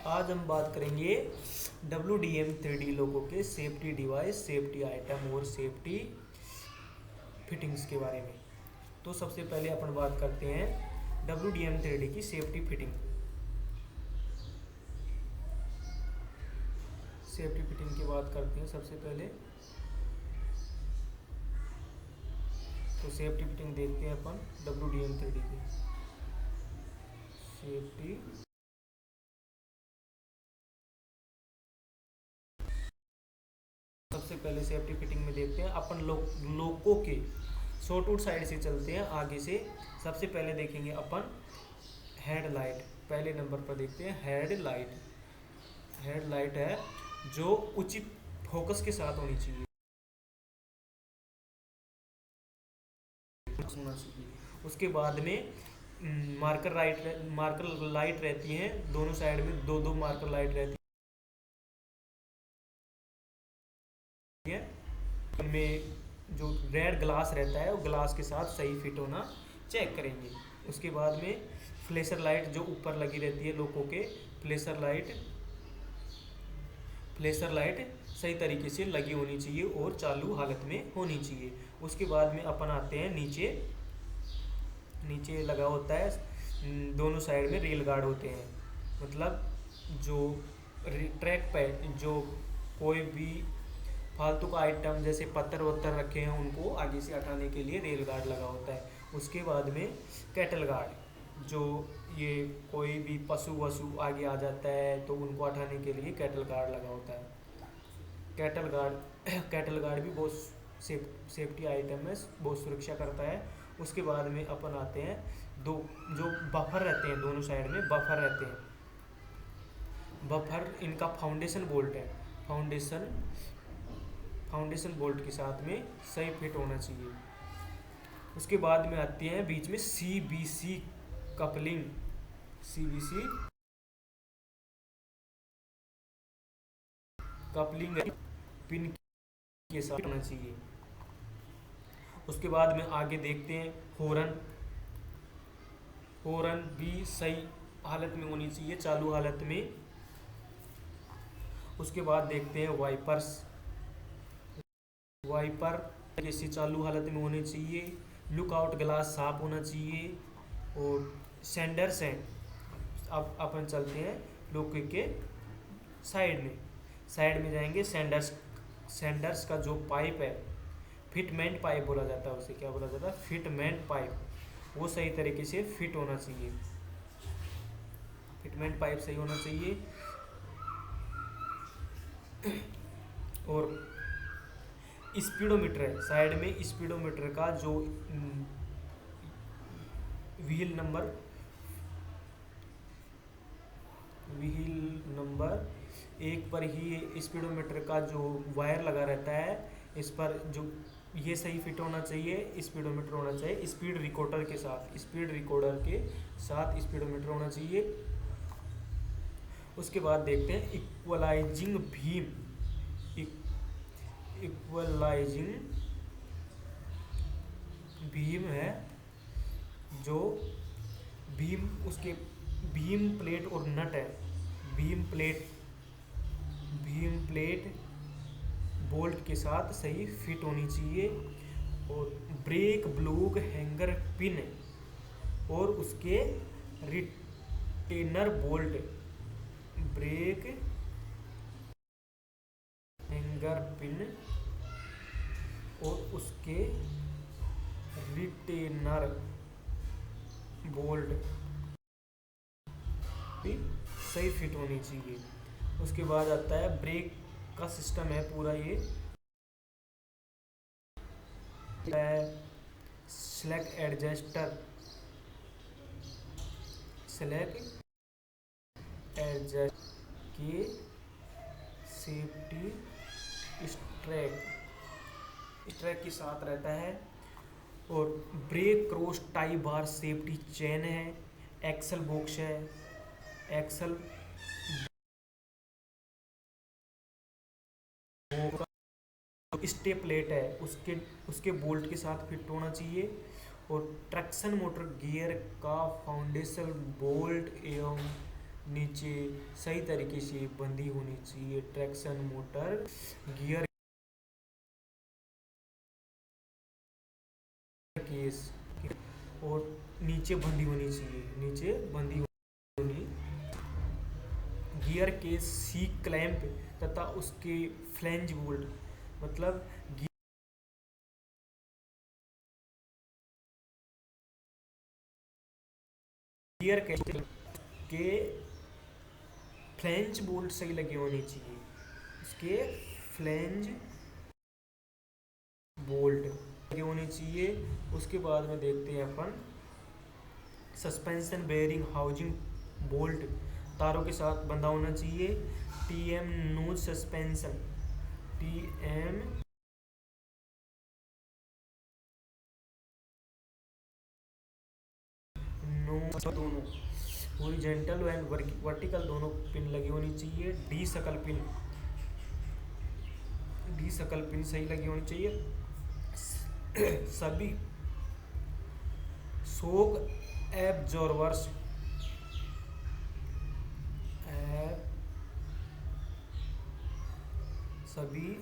आज हम बात करेंगे WDM 3D लोगों के सेफ्टी डिवाइस, सेफ्टी आइटम और सेफ्टी फिटिंग्स के बारे में। तो सबसे पहले अपन बात करते हैं WDM 3D की सेफ्टी फिटिंग। सेफ्टी फिटिंग की बात करते हैं सबसे पहले। तो सेफ्टी फिटिंग देखते हैं अपन WDM 3D की सेफ्टी। सबसे पहले सेफ्टी फिटिंग में देखते हैं अपन लोगों के शॉर्टवुड साइड से चलते हैं आगे से। सबसे पहले देखेंगे अपन हेडलाइट। पहले नंबर पर देखते हैं हेडलाइट। हेडलाइट है जो उचित फोकस के साथ होनी चाहिए। उसके बाद में मार्कर लाइट रहती हैं दोनों साइड में, दो दो मार्कर लाइट रहती है। उनमें जो रेड ग्लास रहता है वो ग्लास के साथ सही फिट होना चेक करेंगे। उसके बाद में फ्लैशर लाइट जो ऊपर लगी रहती है लोगों के, फ्लैशर लाइट सही तरीके से लगी होनी चाहिए और चालू हालत में होनी चाहिए। उसके बाद में अपन आते हैं नीचे। नीचे लगा होता है दोनों साइड में रेल गार्ड होते हैं, मतलब जो ट्रैक पे जो कोई भी फालतू का आइटम जैसे पत्थर वत्थर रखे हैं उनको आगे से हटाने के लिए रेल गार्ड लगा होता है। उसके बाद में कैटल गार्ड, जो ये कोई भी पशु वशु आगे आ जाता है तो उनको हटाने के लिए कैटल गार्ड लगा होता है। कैटल गार्ड कैटल गार्ड भी बहुत सेफ्टी आइटम है, बहुत सुरक्षा करता है। उसके बाद में अपन आते हैं दो जो बफर रहते हैं, दोनों साइड में बफर रहते हैं। बफर इनका फाउंडेशन बोल्ट है। फाउंडेशन फाउंडेशन बोल्ट के साथ में सही फिट होना चाहिए। उसके बाद में आती है बीच में CBC coupling. CBC coupling pin के साथ होना चाहिए। उसके बाद में आगे देखते हैं हॉर्न। हॉर्न भी सही हालत में होनी चाहिए, चालू हालत में। उसके बाद देखते हैं वाइपर्स। वाइपर जैसे चालू हालत में होने चाहिए। लुकआउट ग्लास साफ होना चाहिए। और सेंडर्स हैं। अब अपन चलते हैं लोके के साइड में जाएंगे। सेंडर्स का जो पाइप है, फिटमेंट पाइप बोला जाता है उसे। क्या बोला जाता है? Fitment pipe. वो सही तरीके से फिट होना चाहिए। फिटमेंट पाइप सही होना चाहिए। और स्पीडोमीटर है साइड में। स्पीडोमीटर का जो व्हील नंबर 1 पर ही स्पीडोमीटर का जो वायर लगा रहता है, इस पर जो ये सही फिट होना चाहिए। स्पीडोमीटर होना चाहिए स्पीड रिकॉर्डर के साथ स्पीडोमीटर होना चाहिए। उसके बाद देखते हैं इक्वलाइजिंग भीम। इक्वलाइजिंग भीम है जो उसके भीम प्लेट और नट है। भीम प्लेट बोल्ट के साथ सही फिट होनी चाहिए। और ब्रेक ब्लूग हैंगर पिन और उसके retainer bolt, brake hanger pin और उसके रिटेनर बोल्ट भी सही फिट होनी चाहिए। उसके बाद आता है ब्रेक का सिस्टम है पूरा। ये स्लैक एडजस्टर के सेफ्टी स्ट्रैक के साथ रहता है। और brake cross tie bar safety chain है। एक्सल बॉक्स है। एक्सल स्टे प्लेट है उसके बोल्ट के साथ फिट होना चाहिए। और ट्रैक्शन मोटर गियर का फाउंडेशन बोल्ट एवं नीचे सही तरीके से बंधी होनी चाहिए। ट्रैक्शन मोटर गियर केस और नीचे बंधी होनी चाहिए, नीचे बंधी होनी। गियर के सी क्लैंप तथा उसके फ्लैंज बोल्ट, मतलब गियर के फ्लैंज बोल्ट सही लगे होने चाहिए, उसके फ्लैंज बोल्ट लगे होने चाहिए। उसके बाद में देखते हैं अपन सस्पेंशन बेयरिंग हाउसिंग बोल्ट तारों के साथ बंधा होना चाहिए। TM nose suspension, TM nose दोनों हॉरिजॉन्टल एंड वर्टिकल दोनों पिन लगी होनी चाहिए। डी सकल पिन, डी सकल पिन सही लगी होनी चाहिए। सभी शोक एब्जॉर्वर्स सभी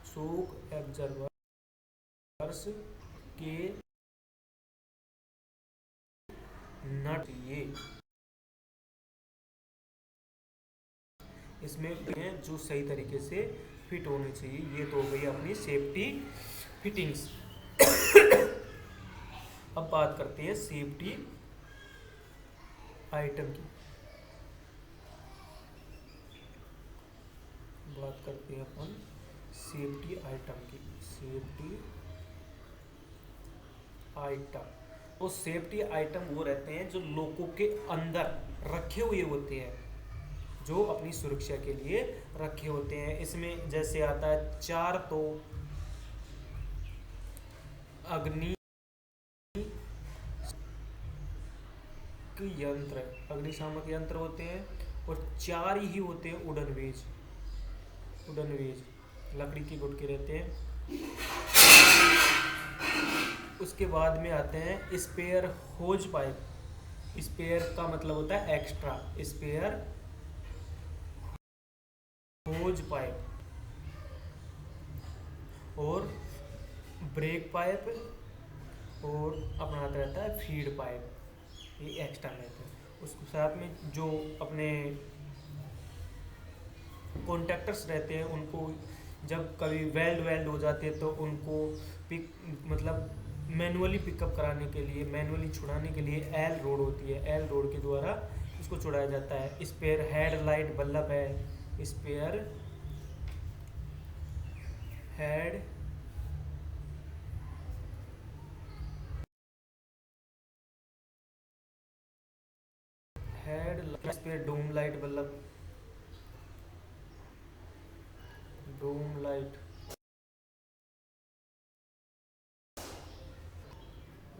शोक एब्जॉर्वर्स के नट ये इसमें जो सही तरीके से फिट होनी चाहिए। ये तो हो गई अपनी सेफ्टी फिटिंग्स। अब बात करते हैं सेफ्टी आइटम की। बात करते हैं अपन सेफ्टी आइटम की। सेफ्टी आइटम, वो सेफ्टी आइटम वो रहते हैं जो लोगों के अंदर रखे हुए होते हैं, जो अपनी सुरक्षा के लिए रखे होते हैं। इसमें जैसे आता है 4 तो अग्नि यंत्र, अग्निशामक यंत्र होते हैं, और 4 ही होते हैं उड़न वेज। उड़न वेज लकड़ी के गुटके रहते हैं। उसके बाद में आते हैं स्पेयर होज पाइप। स्पेयर का मतलब होता है एक्स्ट्रा, स्पेयर होज पाइप और ब्रेक पाइप, और अपना आता रहता है फीड पाइप, ये एक्स्ट्रा रहते हैं। उसके साथ में जो अपने कॉन्ट्रैक्टर्स रहते हैं उनको जब कभी वेल्ड हो जाते हैं तो उनको पिक मतलब मैनुअली पिकअप कराने के लिए, मैनुअली छुड़ाने के लिए एल रोड होती है, एल रोड के द्वारा उसको छुड़ाया जाता है। स्पेयर हेड लाइट बल्ब है, स्पेयर हेड स्पेयर डोम लाइट बल्ब, डोम लाइट,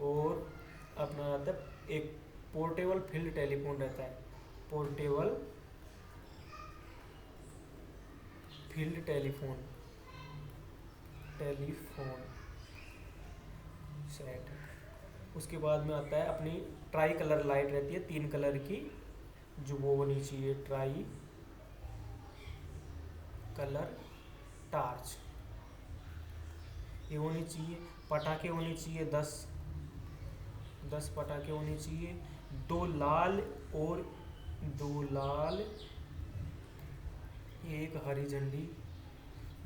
और अपना आता है एक पोर्टेबल फील्ड टेलीफोन रहता है, portable field telephone, telephone set. उसके बाद में आता है अपनी ट्राई कलर लाइट रहती है 3 कलर की, जो वो होनी चाहिए ट्राई कलर टार्च, ये होनी चाहिए। पटाखे होने चाहिए 10 पटाखे होने चाहिए। 2 लाल और 2 लाल, एक हरी झंडी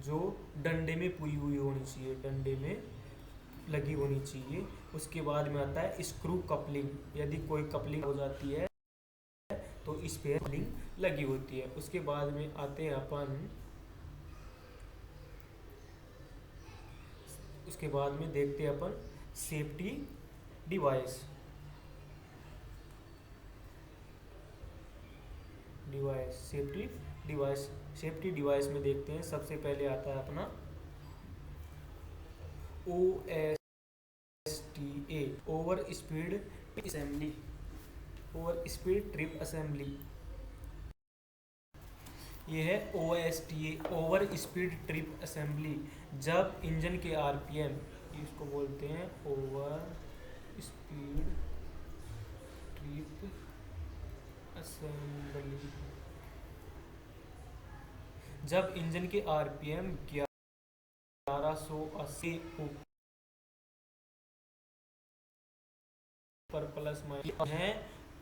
जो डंडे में पुई हुई होनी चाहिए, डंडे में लगी होनी चाहिए। उसके बाद में आता है स्क्रू कपलिंग, यदि कोई कपलिंग हो जाती है तो इस पे कपलिंग लगी होती है। उसके बाद में आते हैं अपन, उसके बाद में देखते हैं अपन सेफ्टी डिवाइस। सेफ्टी डिवाइस में देखते हैं सबसे पहले आता है अपना OSTA, over speed assembly, over speed trip assembly. ये है OSTA, over speed trip assembly. जब इंजन के RPM, इसको बोलते हैं ओवर स्पीड असेंबली। जब इंजन के आरपीएम 1180 पर प्लस माइनस हैं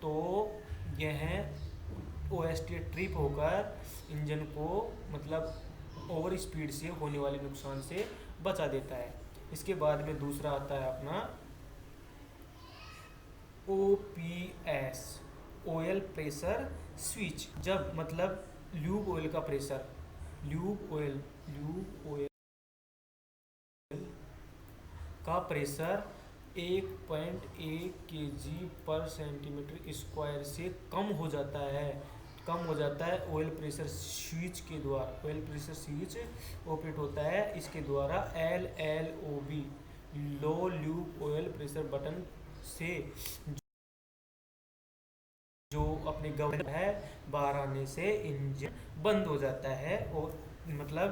तो यह ओएसटी ट्रिप होकर इंजन को मतलब ओवर स्पीड से होने वाले नुकसान से बचा देता है। इसके बाद में दूसरा आता है अपना ओपीएस, ऑयल प्रेशर स्विच। जब मतलब ल्यूब ऑयल का प्रेशर, ल्यूब ऑयल का प्रेशर 1.1 kg पर सेंटीमीटर स्क्वायर से कम हो जाता है ऑयल प्रेशर स्विच के द्वारा। ऑयल प्रेशर स्विच ऑपरेट होता है इसके द्वारा LLOB, लो ल्यूब ऑयल प्रेशर बटन से, जो अपने गवर्नर है बाहर आने से इंजन बंद हो जाता है और मतलब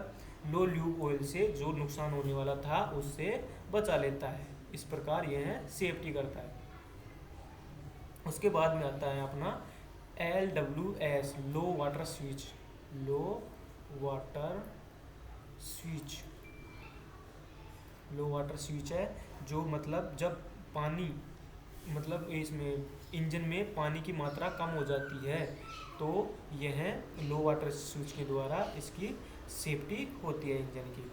लो ल्यूब ऑयल से जो नुकसान होने वाला था उससे बचा लेता है। इस प्रकार यह सेफ्टी करता है। उसके बाद में आता है अपना LWS, लो वाटर स्विच। लो वाटर स्विच, लो वाटर स्विच है जो मतलब जब पानी मतलब इसमें इंजन में पानी की मात्रा कम हो जाती है तो यह लो वाटर स्विच के द्वारा इसकी सेफ्टी होती है इंजन की।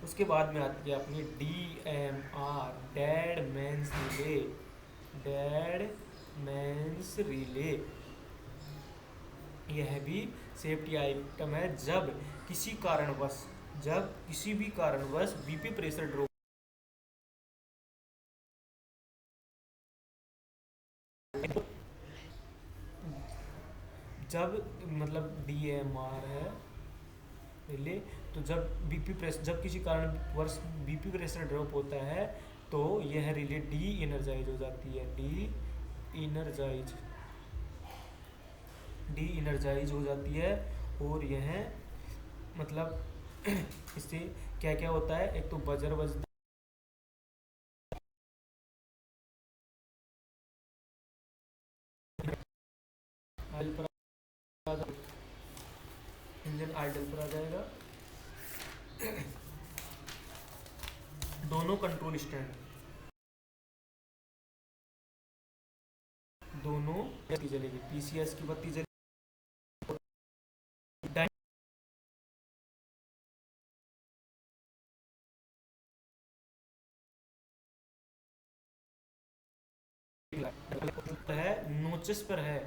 उसके बाद में आती है अपनी DMR, dead man's relay. Dead man's relay यह भी सेफ्टी आइटम है। जब किसी भी कारणवश बीपी प्रेशर ड्रॉप, जब मतलब DMR है रिले, तो जब किसी कारणवश बीपी प्रेशर ड्रॉप होता है तो यह रिले डी इनर्जाइज हो जाती है। डी इनर्जाइज हो जाती है और यह मतलब इससे क्या क्या होता है, एक तो बजर बजता इंजन आइडल पर आ जाएगा। दोनों कंट्रोल स्टैंड, दोनों बत्ती जलेगी, PCS की बत्ती जलेगी, है नोचेस पर है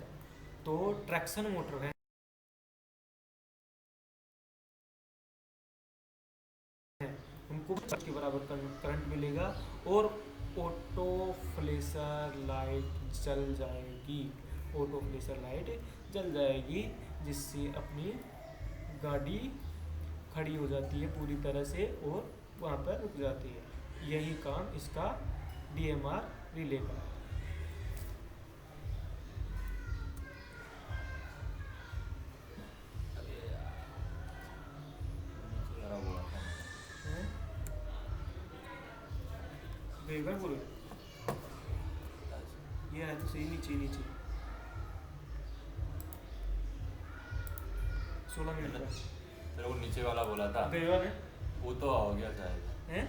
तो ट्रैक्शन मोटर है, उनको के बराबर करंट मिलेगा और ऑटो फ्लेशर लाइट जल जाएगी। ऑटो फ्लेशर लाइट जल जाएगी जिससे अपनी गाड़ी खड़ी हो जाती है पूरी तरह से और वहाँ पर रुक जाती है। यही काम इसका DMR रिले का है। बोलो ये है तो सही, नीचे 16 मिनट का। तेरे को नीचे वाला बोला था गया ने वो तो हो गया शायद हैं।